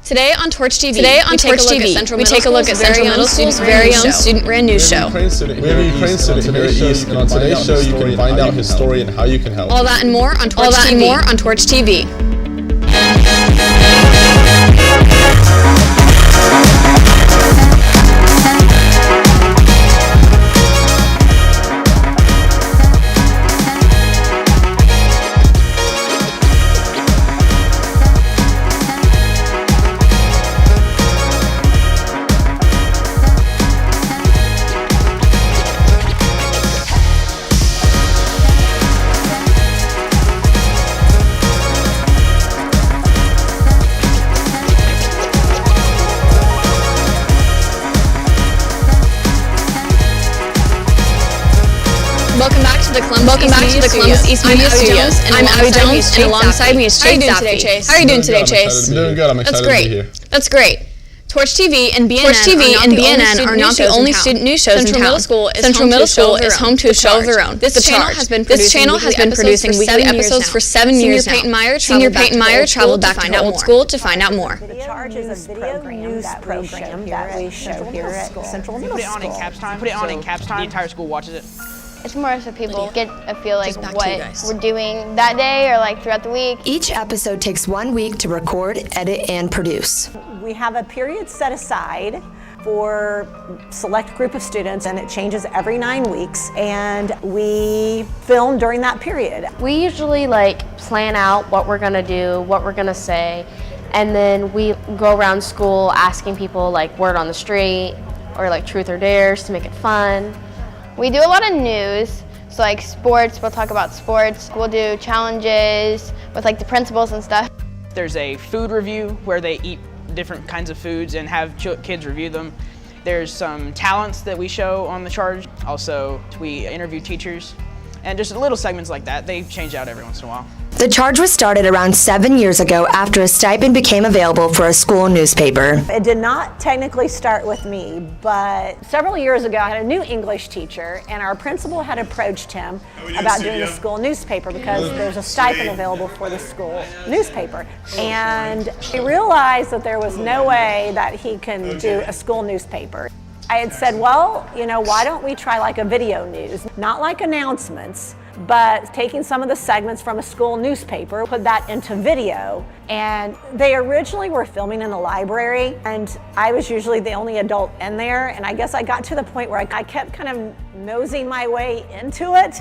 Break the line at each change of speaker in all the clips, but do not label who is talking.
Today on Torch TV, we take a look at Central Middle School's very own student-ran news show.
We have a Ukraine student here at East, and on today's show you can find out his story and how you can help.
All that and more on Torch TV. Welcome back to the Columbus East Media Studios. I'm Abby Jones, and alongside me is Chase. How are you doing today, Chase?
I'm doing good. I'm excited to be here.
That's great. Torch TV and BNN are not the only student news shows in town. Central Middle School is home to a show of their own. This channel has been producing weekly episodes for 7 years now. Senior Peyton Meyer traveled back to old school to find out more.
The Charge is a video news program that we show here at Central Middle School.
Put it on in caps time. The entire school watches it.
It's more so people get a feel like what we're doing that day or like throughout the week.
Each episode takes 1 week to record, edit, and produce.
We have a period set aside for select group of students, and it changes every 9 weeks, and we film during that period.
We usually plan out what we're gonna do, what we're gonna say, and then we go around school asking people word on the street or truth or dares to make it fun.
We do a lot of news, so sports, we'll talk about sports. We'll do challenges with the principals and stuff.
There's a food review where they eat different kinds of foods and have kids review them. There's some talents that we show on the Charge. Also, we interview teachers, and just little segments like that. They change out every once in a while.
The Charge was started around 7 years ago after a stipend became available for a school newspaper.
It did not technically start with me, but several years ago I had a new English teacher, and our principal had approached him about doing a school newspaper because there's a stipend available for the school newspaper. And he realized that there was no way that he can do a school newspaper. I had said, well, why don't we try a video news, not like announcements, but taking some of the segments from a school newspaper, put that into video. And they originally were filming in the library, and I was usually the only adult in there, and I guess I got to the point where I kept kind of nosing my way into it.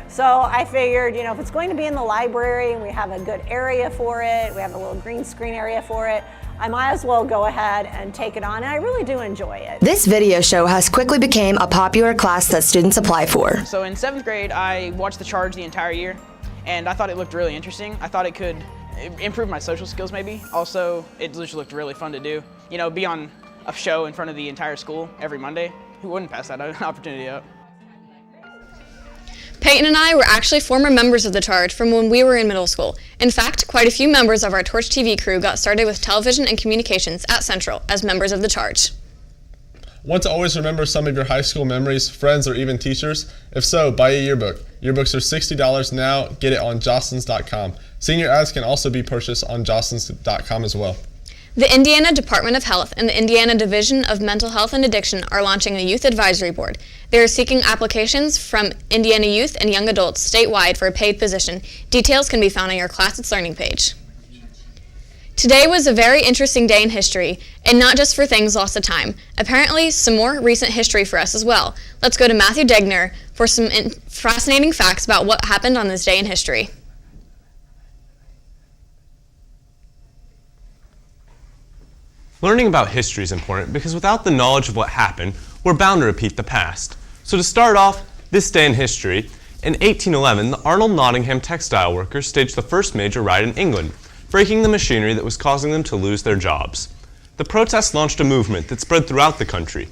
So I figured, if it's going to be in the library and we have a good area for it, we have a little green screen area for it, I might as well go ahead and take it on, and I really do enjoy it.
This video show has quickly become a popular class that students apply for.
So in 7th grade, I watched The Charge the entire year, and I thought it looked really interesting. I thought it could improve my social skills maybe. Also, it just looked really fun to do. Be on a show in front of the entire school every Monday. Who wouldn't pass that opportunity up?
Peyton and I were actually former members of the Charge from when we were in middle school. In fact, quite a few members of our Torch TV crew got started with television and communications at Central as members of the Charge.
Want to always remember some of your high school memories, friends, or even teachers? If so, buy a yearbook. Yearbooks are $60 now. Get it on jostens.com. Senior ads can also be purchased on jostens.com as well.
The Indiana Department of Health and the Indiana Division of Mental Health and Addiction are launching a youth advisory board. They are seeking applications from Indiana youth and young adults statewide for a paid position. Details can be found on your Classets Learning page. Today was a very interesting day in history, and not just for things lost to time. Apparently, some more recent history for us as well. Let's go to Matthew Degner for some fascinating facts about what happened on this day in history.
Learning about history is important because without the knowledge of what happened, we're bound to repeat the past. So to start off this day in history, in 1811, the Arnold Nottingham textile workers staged the first major riot in England, breaking the machinery that was causing them to lose their jobs. The protests launched a movement that spread throughout the country.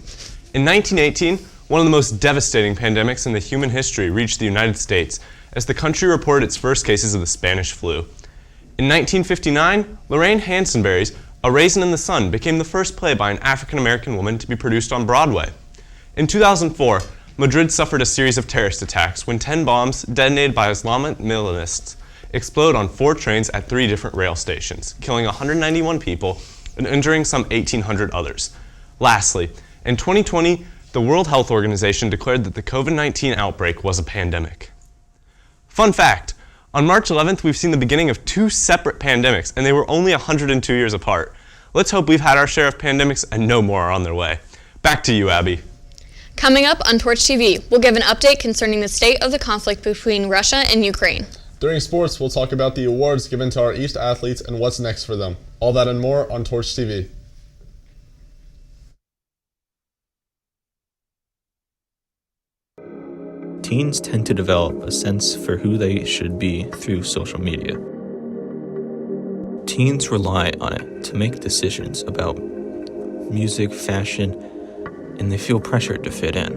In 1918, one of the most devastating pandemics in the human history reached the United States as the country reported its first cases of the Spanish flu. In 1959, Lorraine Hansonberry's A Raisin in the Sun became the first play by an African-American woman to be produced on Broadway. In 2004, Madrid suffered a series of terrorist attacks when 10 bombs detonated by Islamic militants explode on 4 trains at 3 different rail stations, killing 191 people and injuring some 1,800 others. Lastly, in 2020, the World Health Organization declared that the COVID-19 outbreak was a pandemic. Fun fact, on March 11th, we've seen the beginning of 2 separate pandemics, and they were only 102 years apart. Let's hope we've had our share of pandemics and no more are on their way. Back to you, Abby.
Coming up on Torch TV, we'll give an update concerning the state of the conflict between Russia and Ukraine.
During sports, we'll talk about the awards given to our East athletes and what's next for them. All that and more on Torch TV.
Teens tend to develop a sense for who they should be through social media. Teens rely on it to make decisions about music, fashion, and they feel pressured to fit in.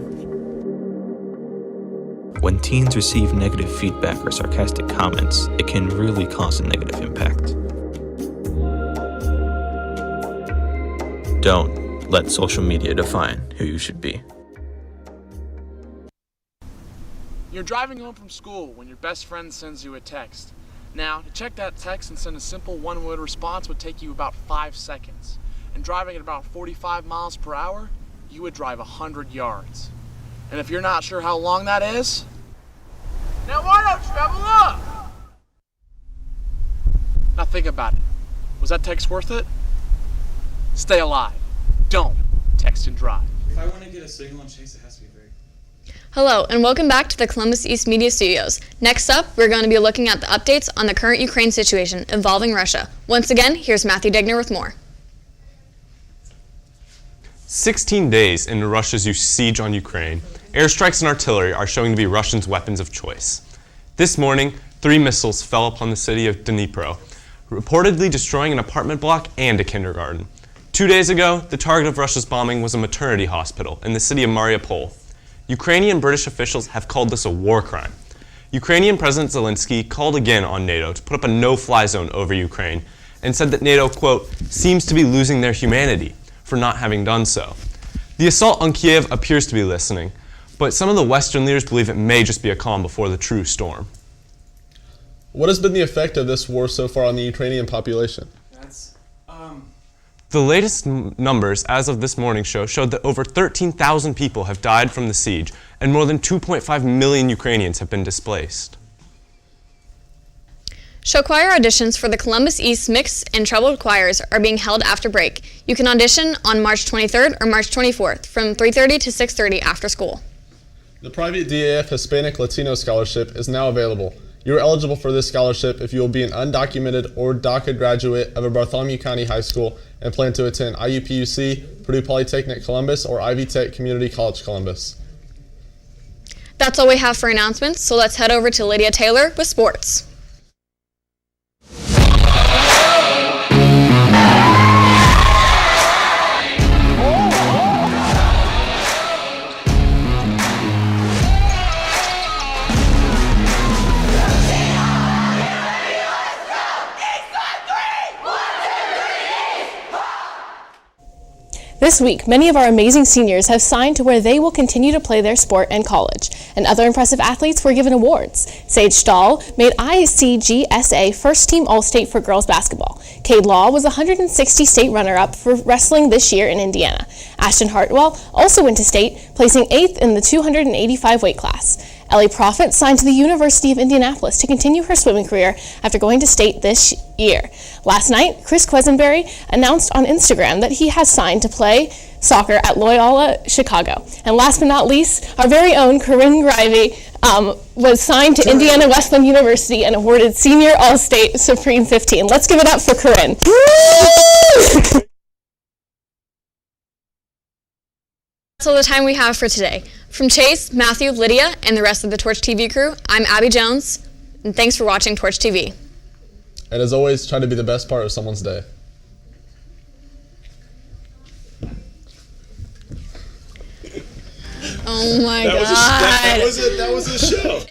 When teens receive negative feedback or sarcastic comments, it can really cause a negative impact. Don't let social media define who you should be.
You're driving home from school when your best friend sends you a text. Now, to check that text and send a simple one-word response would take you about 5 seconds. And driving at about 45 miles per hour, you would drive 100 yards. And if you're not sure how long that is, now why don't you have a look? Now think about it. Was that text worth it? Stay alive. Don't text and drive.
If I want to get a signal on Chase, it has to be very...
Hello, and welcome back to the Columbus East Media Studios. Next up, we're going to be looking at the updates on the current Ukraine situation involving Russia. Once again, here's Matthew Degner with more.
16 days into Russia's siege on Ukraine, airstrikes and artillery are showing to be Russians' weapons of choice. This morning, 3 missiles fell upon the city of Dnipro, reportedly destroying an apartment block and a kindergarten. 2 days ago, the target of Russia's bombing was a maternity hospital in the city of Mariupol. Ukrainian and British officials have called this a war crime. Ukrainian President Zelensky called again on NATO to put up a no-fly zone over Ukraine and said that NATO, quote, seems to be losing their humanity for not having done so. The assault on Kiev appears to be listening, but some of the Western leaders believe it may just be a calm before the true storm.
What has been the effect of this war so far on the Ukrainian population?
The latest numbers as of this morning's show showed that over 13,000 people have died from the siege and more than 2.5 million Ukrainians have been displaced.
Show choir auditions for the Columbus East Mixed and Trebled Choirs are being held after break. You can audition on March 23rd or March 24th from 3:30 to 6:30 after school.
The private DAF Hispanic Latino Scholarship is now available. You are eligible for this scholarship if you will be an undocumented or DACA graduate of a Bartholomew County high school and plan to attend IUPUC, Purdue Polytechnic Columbus, or Ivy Tech Community College Columbus.
That's all we have for announcements, so let's head over to Lydia Taylor with sports.
This week, many of our amazing seniors have signed to where they will continue to play their sport in college, and other impressive athletes were given awards. Sage Stahl made ICGSA First Team All-State for girls basketball. Cade Law was 160 state runner-up for wrestling this year in Indiana. Ashton Hartwell also went to state, placing 8th in the 285 weight class. Ellie Prophet signed to the University of Indianapolis to continue her swimming career after going to state this year. Last night, Chris Quesenberry announced on Instagram that he has signed to play soccer at Loyola Chicago. And last but not least, our very own Corinne Grivey was signed to Indiana Wesleyan University and awarded Senior All-State Supreme 15. Let's give it up for Corinne.
That's all the time we have for today. From Chase, Matthew, Lydia, and the rest of the Torch TV crew, I'm Abby Jones, and thanks for watching Torch TV.
And as always, try to be the best part of someone's day.
Oh my God.
That was a show.